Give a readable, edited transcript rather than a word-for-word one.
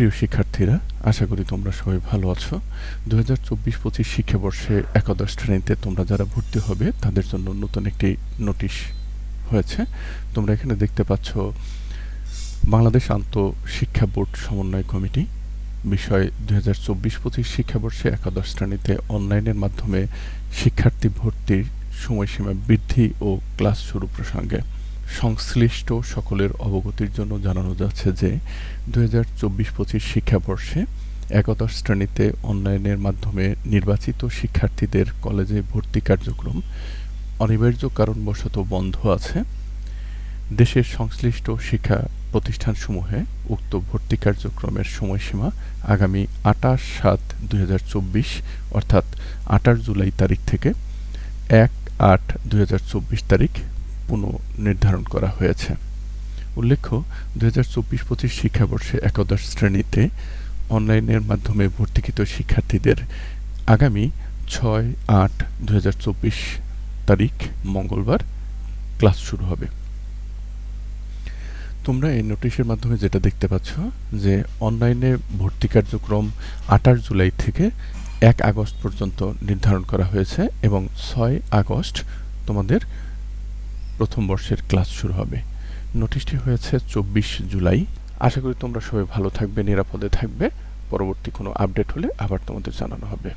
প্রিয় শিক্ষার্থীরা, আশা করি তোমরা সবাই ভালো আছো। 2024-25 শিক্ষাবর্ষে একাদশ শ্রেণীতে তোমরা যারা ভর্তি হবে তাদের জন্য নতুন একটি নোটিশ হয়েছে। তোমরা এখানে দেখতে পাচ্ছ বাংলাদেশ আন্তঃশিক্ষা বোর্ড সমন্বয় কমিটি বিষয় 2024-25 শিক্ষাবর্ষে একাদশ শ্রেণীতে অনলাইনের মাধ্যমে শিক্ষার্থী ভর্তির সময়সীমা বৃদ্ধি ও ক্লাস শুরু প্রসঙ্গে সংশ্লিষ্ট সকলের অবগতির জন্য জানানো যাচ্ছে যে 2024-25 শিক্ষাবর্ষে একাদশ শ্রেণীতে অনলাইনের মাধ্যমে নির্বাচিত শিক্ষার্থীদের কলেজে ভর্তি কার্যক্রম অনিবার্য কারণবশত বন্ধ আছে। দেশের সংশ্লিষ্ট শিক্ষা প্রতিষ্ঠানসমূহে উক্ত ভর্তি কার্যক্রমের সময়সীমা আগামী 28/7/2024 অর্থাৎ 28 জুলাই তারিখ থেকে 1/8/2024 তারিখ পুনর্নির্ধারণ করা হয়েছে। উল্লেখ্য, 2024-25 শিক্ষাবর্ষে একাদশ শ্রেণীতে অনলাইনের মাধ্যমে ভর্তিকৃত শিক্ষার্থীদের আগামী 6/8/2024 তারিখ মঙ্গলবার ক্লাস শুরু হবে। তোমরা এই নোটিশের মাধ্যমে যেটা দেখতে পাচ্ছ যে অনলাইনে ভর্তি কার্যক্রম 28 জুলাই থেকে 1 আগস্ট পর্যন্ত নির্ধারণ করা হয়েছে এবং 6 আগস্ট তোমাদের প্রথম বর্ষের ক্লাস শুরু হবে। নোটিশটি হয়েছে 24 জুলাই। আশা করি তোমরা সবাই ভালো থাকবে, নিরাপদে থাকবে। পরবর্তী কোনো আপডেট হলে আবার তোমাদের জানানো হবে।